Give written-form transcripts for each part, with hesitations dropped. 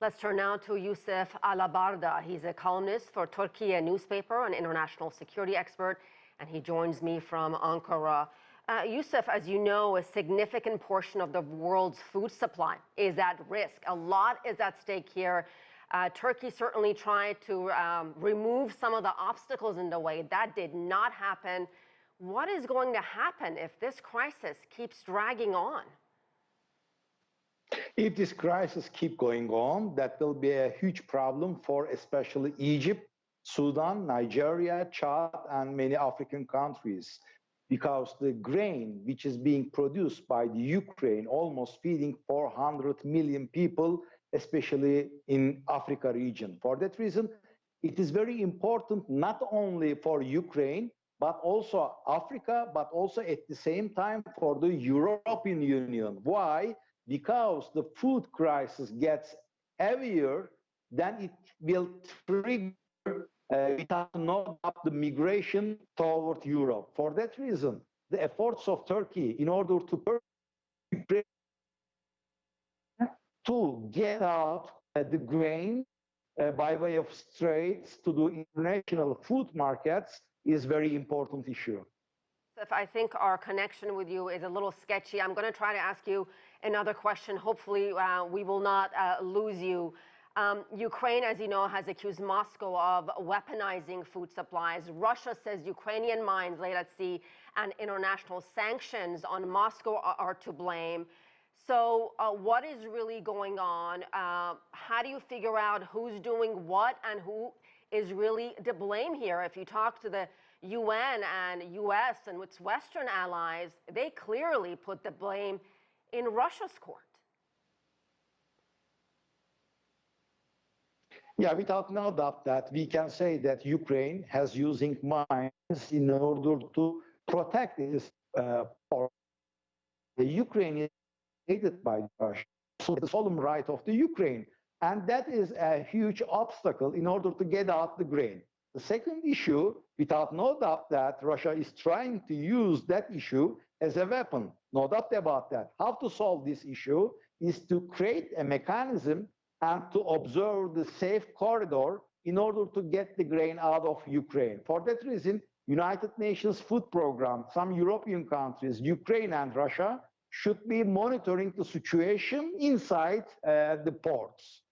Let's turn now to Yusuf Alabarda. He's a columnist for Turkiye newspaper, an international security expert, and he joins me from Ankara. Yusuf, as you know, a significant portion of the world's food supply is at risk. A lot is at stake here. Turkey certainly tried to remove some of the obstacles in the way. That did not happen. What is going to happen if this crisis keeps dragging on? If this crisis keeps going on, that will be a huge problem for especially Egypt, Sudan, Nigeria, Chad, and many African countries. Because the grain which is being produced by the Ukraine, almost feeding 400 million people, especially in Africa region. For that reason, it is very important not only for Ukraine, but also Africa, but also at the same time for the European Union. Why? Because the food crisis gets heavier, then it will trigger without no doubt the migration toward Europe. For that reason, the efforts of Turkey in order to get out the grain by way of straits to the international food markets is very important issue. I think our connection with you is a little sketchy. I'm going to try to ask you another question. Hopefully we will not lose you. Ukraine, as you know, has accused Moscow of weaponizing food supplies. Russia says Ukrainian mines laid at sea and international sanctions on Moscow are to blame. So what is really going on? How do you figure out who's doing what and who is really to blame here? If you talk to the UN and US and its Western allies, they clearly put the blame in Russia's court. Yeah, without no doubt that we can say that Ukraine has using mines in order to protect its port. The Ukraine is hated by Russia, so the solemn right of the Ukraine, and that is a huge obstacle in order to get out the grain. The second issue, without no doubt that Russia is trying to use that issue as a weapon, no doubt about that. How to solve this issue is to create a mechanism and to observe the safe corridor in order to get the grain out of Ukraine. For that reason, United Nations Food Program, some European countries, Ukraine and Russia, should be monitoring the situation inside the ports.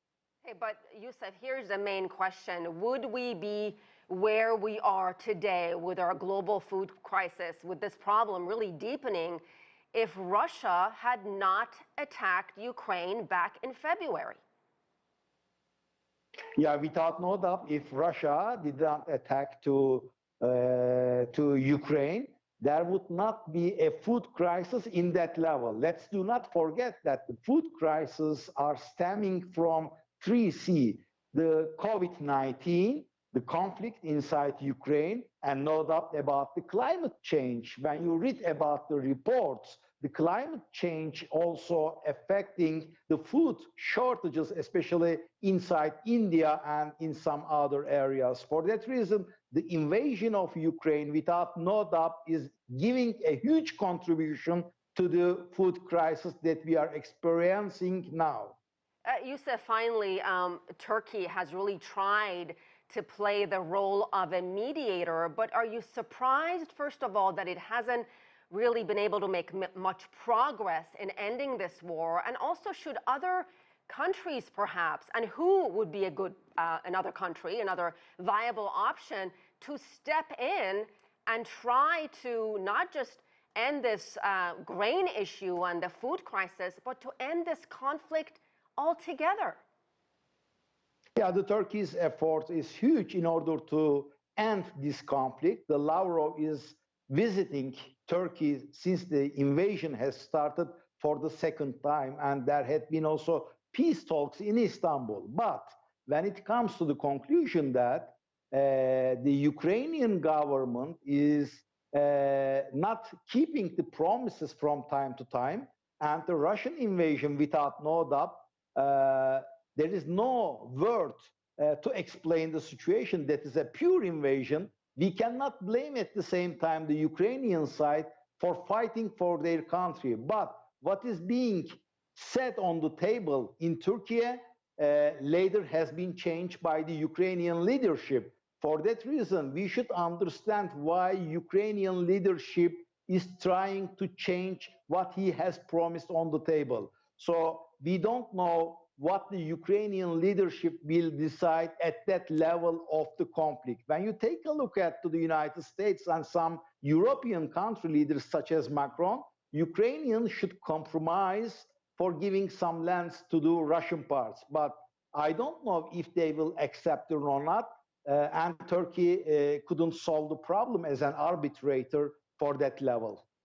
Hey, but Yusuf, here's the main question. Would we be where we are today with our global food crisis, with this problem really deepening, if Russia had not attacked Ukraine back in February? Yeah, without no doubt, if Russia did not attack to Ukraine, there would not be a food crisis in that level. Let's do not forget that the food crises are stemming from 3C, the COVID-19, the conflict inside Ukraine, and no doubt about the climate change. When you read about the reports, the climate change also affecting the food shortages, especially inside India and in some other areas. For that reason, the invasion of Ukraine, without no doubt, is giving a huge contribution to the food crisis that we are experiencing now. Yusuf, finally, Turkey has really tried to play the role of a mediator, but are you surprised, first of all, that it hasn't really been able to make much progress in ending this war? And also, should other countries perhaps, and who would be a good, another country, another viable option to step in and try to not just end this grain issue and the food crisis, but to end this conflict altogether? Yeah, the Turkey's effort is huge in order to end this conflict. The Lavrov is visiting Turkey since the invasion has started for the second time, and there had been also peace talks in Istanbul. But when it comes to the conclusion that the Ukrainian government is not keeping the promises from time to time, and the Russian invasion, without no doubt, there is no word to explain the situation. That is a pure invasion. We cannot blame at the same time the Ukrainian side for fighting for their country. But what is being said on the table in Turkey later has been changed by the Ukrainian leadership. For that reason, we should understand why Ukrainian leadership is trying to change what he has promised on the table. So we don't know what the Ukrainian leadership will decide at that level of the conflict. When you take a look at the United States and some European country leaders such as Macron, Ukrainians should compromise for giving some lands to the Russian parts. But I don't know if they will accept it or not. And Turkey couldn't solve the problem as an arbitrator for that level.